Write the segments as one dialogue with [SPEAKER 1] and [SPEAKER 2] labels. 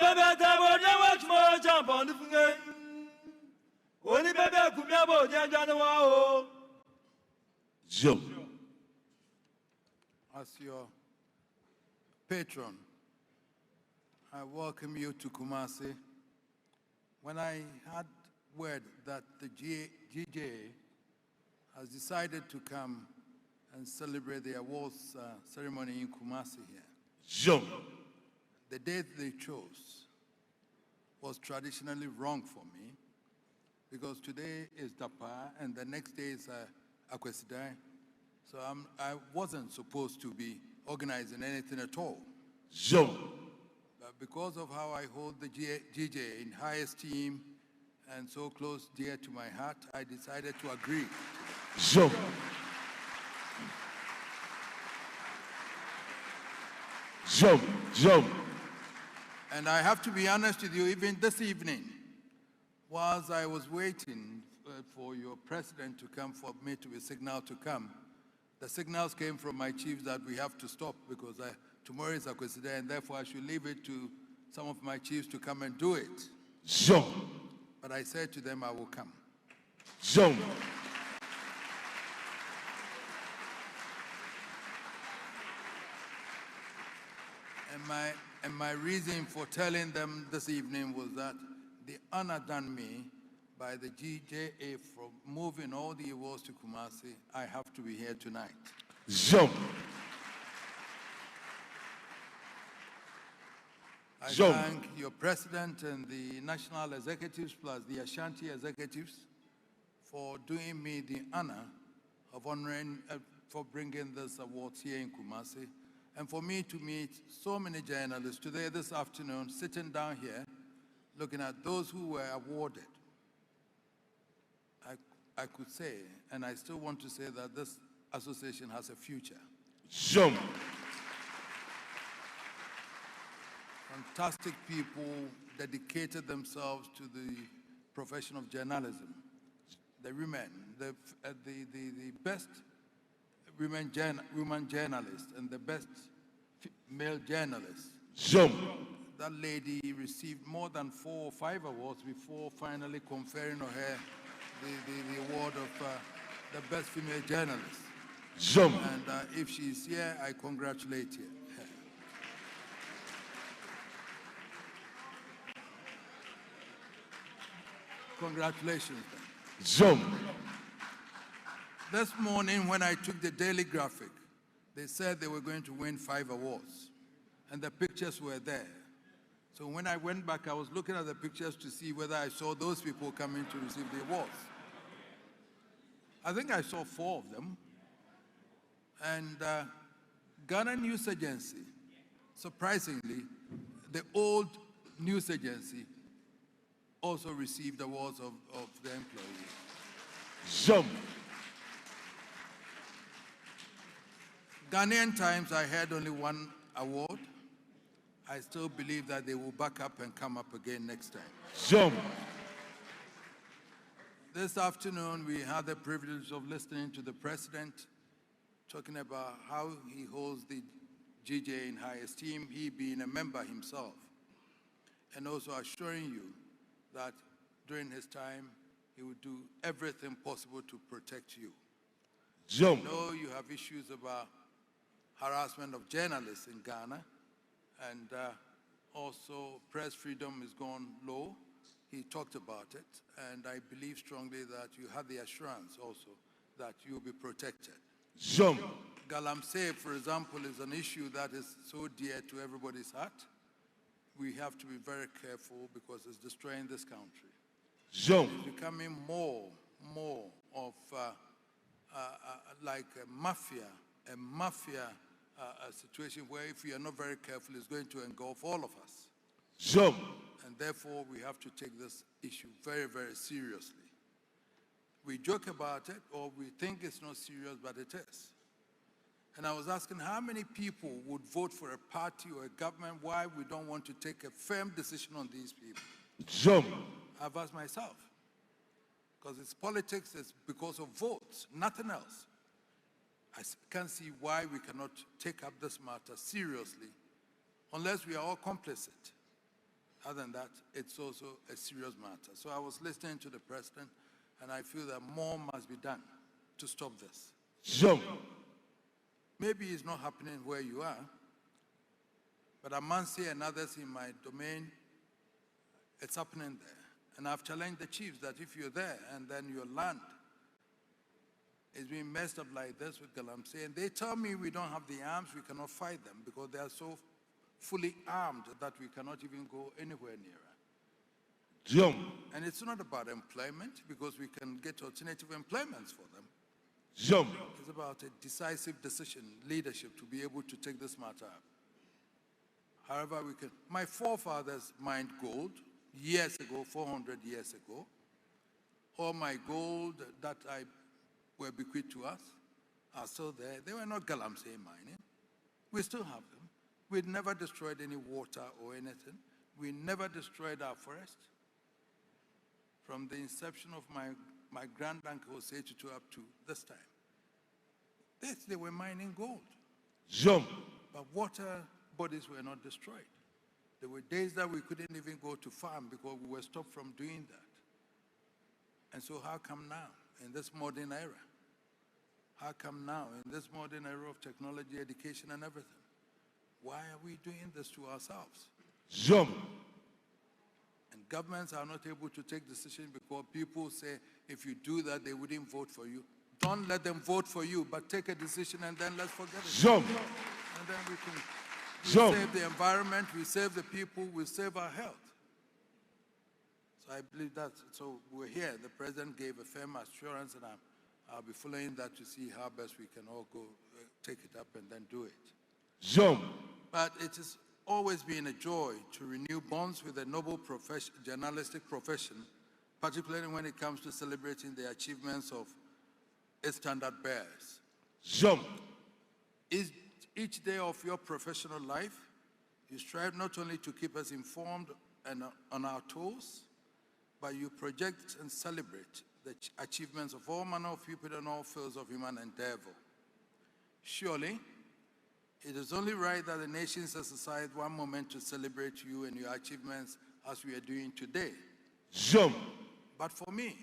[SPEAKER 1] bebe tabo nya watch mo jump on the finger. Only bebe kumiabo nya jana wa o.
[SPEAKER 2] Joe.
[SPEAKER 3] As your patron, I welcome you to Kumasi. When I had word that the GJA has decided to come and celebrate the awards ceremony in Kumasi here,
[SPEAKER 2] Joe.
[SPEAKER 3] the date they chose was traditionally wrong for me because today is Dapa and the next day is Akwesidai. So I wasn't supposed to be organizing anything at all.
[SPEAKER 2] Joe.
[SPEAKER 3] But because of how I hold the GJ in high esteem and so close dear to my heart, I decided to agree.
[SPEAKER 2] Joe. Joe. Joe.
[SPEAKER 3] And I have to be honest with you, even this evening, whilst I was waiting for your president to come, for me to be signaled to come, the signals came from my chiefs that we have to stop because tomorrow is Akwesida, and therefore I should leave it to some of my chiefs to come and do it.
[SPEAKER 2] Joe.
[SPEAKER 3] But I said to them, I will come.
[SPEAKER 2] Joe.
[SPEAKER 3] And my reason for telling them this evening was that the honor done me by the GJA for moving all the awards to Kumasi, I have to be here tonight.
[SPEAKER 2] Joe.
[SPEAKER 3] I thank your president and the national executives plus the Ashanti executives for doing me the honor of honoring, for bringing this awards here in Kumasi, and for me to meet so many journalists today, this afternoon, sitting down here, looking at those who were awarded. I could say, and I still want to say, that this association has a future.
[SPEAKER 2] Joe.
[SPEAKER 3] Fantastic people dedicated themselves to the profession of journalism. The women, the best women journalists and the best male journalists.
[SPEAKER 2] Joe.
[SPEAKER 3] That lady received more than 4 or 5 awards before finally conferring on her the award of the best female journalist.
[SPEAKER 2] Joe.
[SPEAKER 3] And if she's here, I congratulate her. Congratulations.
[SPEAKER 2] Joe.
[SPEAKER 3] This morning when I took the daily graphic, they said they were going to win 5 awards. And the pictures were there. So when I went back, I was looking at the pictures to see whether I saw those people coming to receive the awards. I think I saw 4 of them. And Ghana News Agency, surprisingly, the old news agency also received awards of the employees.
[SPEAKER 2] Joe.
[SPEAKER 3] Ghanaian Times, I had only 1 award. I still believe that they will back up and come up again next time.
[SPEAKER 2] Joe.
[SPEAKER 3] This afternoon, we had the privilege of listening to the president talking about how he holds the GJ in high esteem, he being a member himself, and also assuring you that during his time, he would do everything possible to protect you.
[SPEAKER 2] Joe.
[SPEAKER 3] I know you have issues about harassment of journalists in Ghana, and also press freedom is gone low. He talked about it, and I believe strongly that you have the assurance also that you will be protected.
[SPEAKER 2] Joe.
[SPEAKER 3] Galamsy, for example, is an issue that is so dear to everybody's heart. We have to be very careful because it's destroying this country.
[SPEAKER 2] Joe.
[SPEAKER 3] It's becoming more of like a mafia situation where if we are not very careful, it's going to engulf all of us.
[SPEAKER 2] Joe.
[SPEAKER 3] And therefore, we have to take this issue very, very seriously. We joke about it, or we think it's not serious, but it is. And I was asking how many people would vote for a party or a government why we don't want to take a firm decision on these people.
[SPEAKER 2] Joe.
[SPEAKER 3] I've asked myself. Because it's politics, it's because of votes, nothing else. I can't see why we cannot take up this matter seriously unless we are all complicit. Other than that, it's also a serious matter. So I was listening to the president, and I feel that more must be done to stop this.
[SPEAKER 2] Jump.
[SPEAKER 3] Maybe it's not happening where you are, but Amansi and others in my domain, it's happening there. And I've challenged the chiefs that if you're there and then your land is being messed up like this with Galamsy, and they tell me we don't have the arms, we cannot fight them because they are so fully armed that we cannot even go anywhere nearer.
[SPEAKER 2] Jump.
[SPEAKER 3] And it's not about employment because we can get alternative employments for them.
[SPEAKER 2] Jump.
[SPEAKER 3] It's about a decisive decision, leadership to be able to take this matter up. However, we can. My forefathers mined gold years ago, 400 years ago. All my gold that were bequeathed to us are still there. They were not Galamsey mining. We still have them. We'd never destroyed any water or anything. We never destroyed our forest. From the inception of my granduncle, 82 up to this time. They were mining gold.
[SPEAKER 2] Jump.
[SPEAKER 3] But water bodies were not destroyed. There were days that we couldn't even go to farm because we were stopped from doing that. And so how come now, in this modern era? How come now, in this modern era of technology, education, and everything? Why are we doing this to ourselves?
[SPEAKER 2] Jump.
[SPEAKER 3] And governments are not able to take decisions because people say, if you do that, they wouldn't vote for you. Don't let them vote for you, but take a decision and then let's forget it.
[SPEAKER 2] Jump.
[SPEAKER 3] And then we can save the environment, we save the people, we save our health. So I believe that, so we're here. The president gave a firm assurance, and I'll be following that to see how best we can all go take it up and then do it.
[SPEAKER 2] Jump.
[SPEAKER 3] But it has always been a joy to renew bonds with a noble journalistic profession, particularly when it comes to celebrating the achievements of its standard bearers.
[SPEAKER 2] Jump.
[SPEAKER 3] Each day of your professional life, you strive not only to keep us informed and on our toes, but you project and celebrate the achievements of all manner of people in all fields of human endeavor. Surely, it is only right that the nation sets aside one moment to celebrate you and your achievements as we are doing today.
[SPEAKER 2] Jump.
[SPEAKER 3] But for me,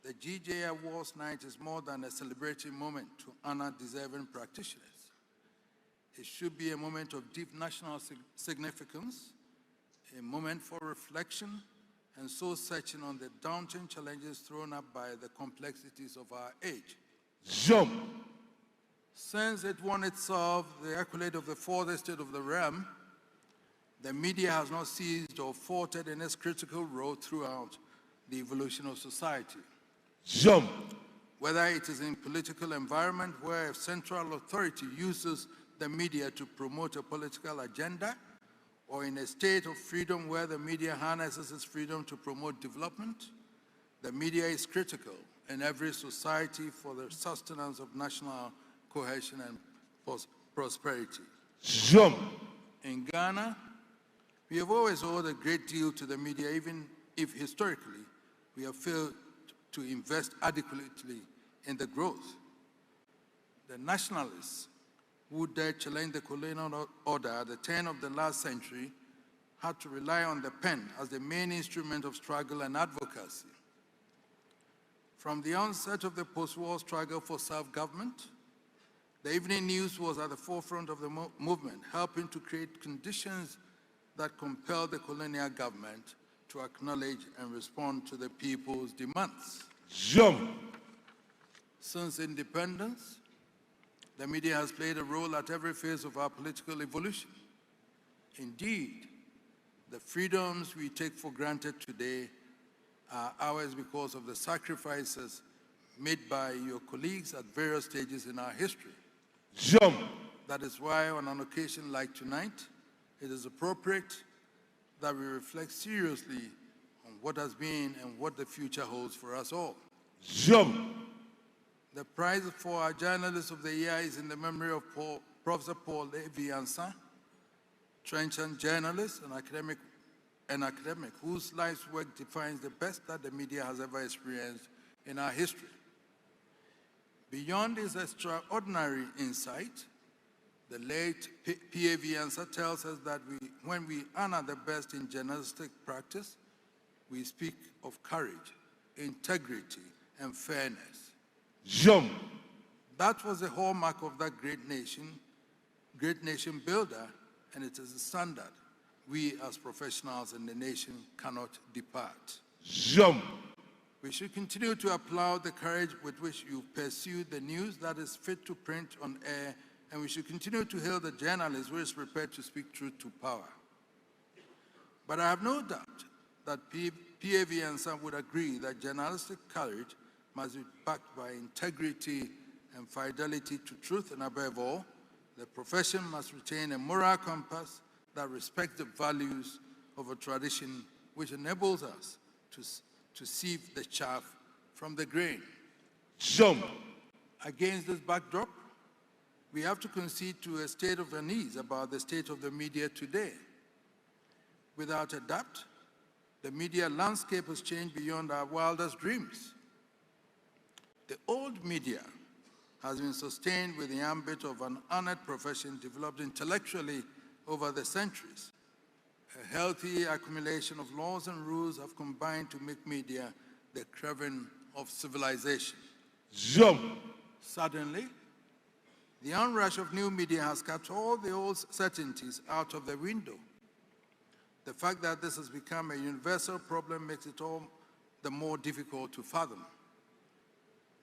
[SPEAKER 3] the GJ Awards night is more than a celebratory moment to honor deserving practitioners. It should be a moment of deep national significance, a moment for reflection and soul-searching on the daunting challenges thrown up by the complexities of our age.
[SPEAKER 2] Jump.
[SPEAKER 3] Since it won itself the accolade of the fourth estate of the realm, the media has not ceased or faltered in its critical role throughout the evolution of society.
[SPEAKER 2] Jump.
[SPEAKER 3] Whether it is in political environment where a central authority uses the media to promote a political agenda, or in a state of freedom where the media harnesses its freedom to promote development, the media is critical in every society for the sustenance of national cohesion and prosperity.
[SPEAKER 2] Jump.
[SPEAKER 3] In Ghana, we have always owed a great deal to the media, even if historically we have failed to invest adequately in the growth. The nationalists who dared challenge the colonial order at the turn of the last century had to rely on the pen as the main instrument of struggle and advocacy. From the onset of the post-war struggle for self-government, the evening news was at the forefront of the movement, helping to create conditions that compelled the colonial government to acknowledge and respond to the people's demands.
[SPEAKER 2] Jump.
[SPEAKER 3] Since independence, the media has played a role at every phase of our political evolution. Indeed, the freedoms we take for granted today are ours because of the sacrifices made by your colleagues at various stages in our history.
[SPEAKER 2] Jump.
[SPEAKER 3] That is why on an occasion like tonight, it is appropriate that we reflect seriously on what has been and what the future holds for us all.
[SPEAKER 2] Jump.
[SPEAKER 3] The prize for our Journalist of the Year is in the memory of Professor Paul Levi-Ansa, trenchant journalist and academic whose life's work defines the best that the media has ever experienced in our history. Beyond his extraordinary insight, The late P.A.V. Answer tells us that when we honor the best in journalistic practice, we speak of courage, integrity, and fairness.
[SPEAKER 2] Jom.
[SPEAKER 3] That was the hallmark of that great nation builder, and it is a standard we as professionals in the nation cannot depart.
[SPEAKER 2] Jom.
[SPEAKER 3] We should continue to applaud the courage with which you pursue the news that is fit to print on air, and we should continue to hail the journalist who is prepared to speak truth to power. But I have no doubt that P.A.V. and some would agree that journalistic courage must be backed by integrity and fidelity to truth, and above all, the profession must retain a moral compass that respects the values of a tradition which enables us to sieve the chaff from the grain.
[SPEAKER 2] Jom.
[SPEAKER 3] Against this backdrop, we have to concede to a state of unease about the state of the media today. Without a doubt, the media landscape has changed beyond our wildest dreams. The old media has been sustained with the ambit of an honored profession developed intellectually over the centuries. A healthy accumulation of laws and rules have combined to make media the craven of civilization.
[SPEAKER 2] Jom.
[SPEAKER 3] Suddenly, the onrush of new media has cut all the old certainties out of the window. The fact that this has become a universal problem makes it all the more difficult to fathom.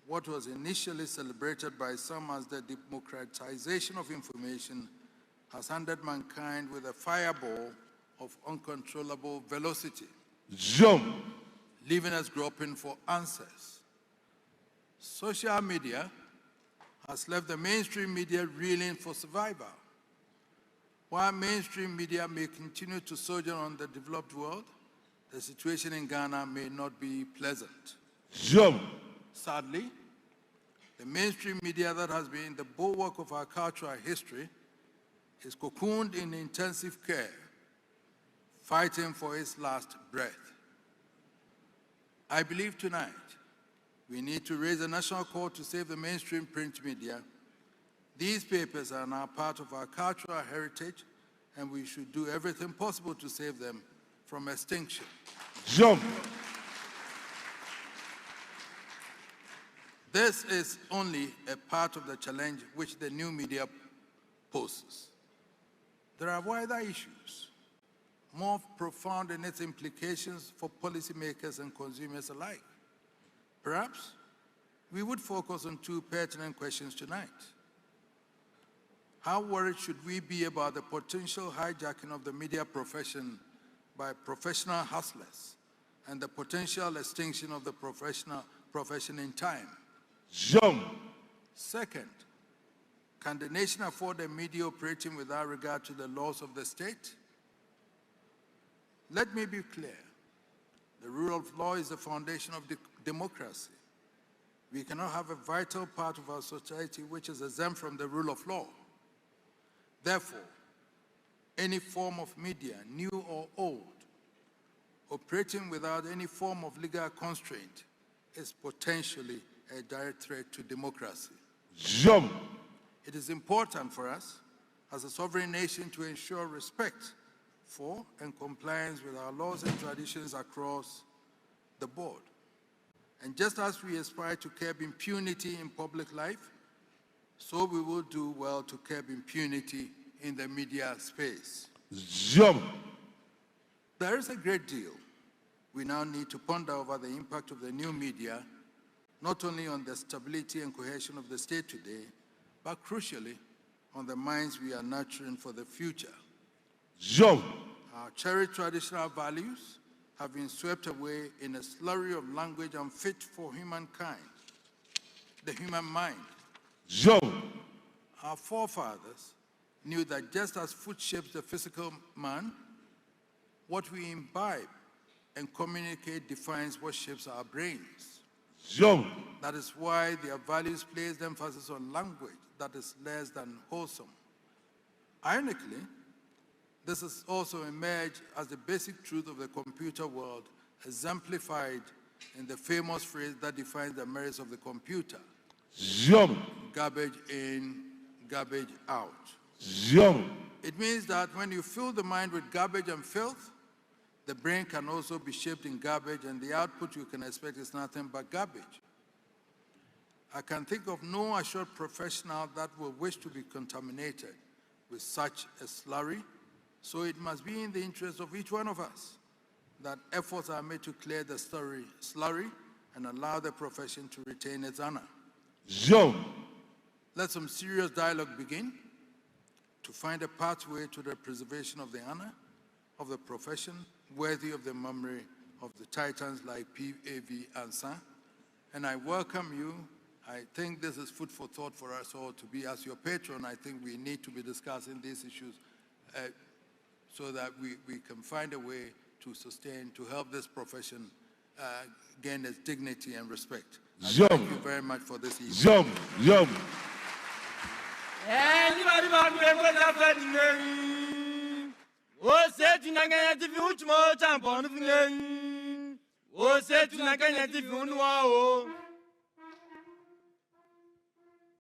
[SPEAKER 3] What was initially celebrated by some as the democratization of information has handed mankind with a fireball of uncontrollable velocity,
[SPEAKER 2] Jom.
[SPEAKER 3] leaving us groping for answers. Social media has left the mainstream media reeling for survival. While mainstream media may continue to sojourn on the developed world, the situation in Ghana may not be pleasant.
[SPEAKER 2] Jom.
[SPEAKER 3] Sadly, the mainstream media that has been the bulwark of our cultural history is cocooned in intensive care, fighting for its last breath. I believe tonight we need to raise a national call to save the mainstream print media. These papers are now part of our cultural heritage, and we should do everything possible to save them from extinction.
[SPEAKER 2] Jom.
[SPEAKER 3] This is only a part of the challenge which the new media poses. There are wider issues, more profound in its implications for policymakers and consumers alike. Perhaps we would focus on two pertinent questions tonight. How worried should we be about the potential hijacking of the media profession by professional hustlers and the potential extinction of the profession in time?
[SPEAKER 2] Jom.
[SPEAKER 3] Second, can the nation afford a media operating without regard to the laws of the state? Let me be clear. The rule of law is the foundation of democracy. We cannot have a vital part of our society which is exempt from the rule of law. Therefore, any form of media, new or old, operating without any form of legal constraint is potentially a direct threat to democracy.
[SPEAKER 2] Jom.
[SPEAKER 3] It is important for us as a sovereign nation to ensure respect for and compliance with our laws and traditions across the board. And just as we aspire to curb impunity in public life, so we will do well to curb impunity in the media space.
[SPEAKER 2] Jom.
[SPEAKER 3] There is a great deal we now need to ponder over the impact of the new media, not only on the stability and cohesion of the state today, but crucially on the minds we are nurturing for the future.
[SPEAKER 2] Jom.
[SPEAKER 3] Our cherished traditional values have been swept away in a slurry of language unfit for humankind, the human mind.
[SPEAKER 2] Jom.
[SPEAKER 3] Our forefathers knew that just as food shapes the physical man, what we imbibe and communicate defines what shapes our brains.
[SPEAKER 2] Jom.
[SPEAKER 3] That is why their values placed emphasis on language that is less than wholesome. Ironically, this has also emerged as the basic truth of the computer world, exemplified in the famous phrase that defines the merits of the computer.
[SPEAKER 2] Jom.
[SPEAKER 3] Garbage in, garbage out.
[SPEAKER 2] Ziom.
[SPEAKER 3] It means that when you fill the mind with garbage and filth, the brain can also be shaped in garbage, and the output you can expect is nothing but garbage. I can think of no assured professional that will wish to be contaminated with such a slurry, so it must be in the interest of each one of us that efforts are made to clear the slurry and allow the profession to retain its honor.
[SPEAKER 2] Ziom.
[SPEAKER 3] Let some serious dialogue begin to find a pathway to the preservation of the honor of the profession, worthy of the memory of the titans like P.A.V. Ansa. And I welcome you. I think this is food for thought for us all to be as your patron. I think we need to be discussing these issues so that we can find a way to sustain, to help this profession gain its dignity and respect. Thank you very much for this evening.
[SPEAKER 2] Ziom.
[SPEAKER 1] Anybody want to make what's happening? Oh, say to Nagana if you jump on the finger. Oh, say to Nagana if you know.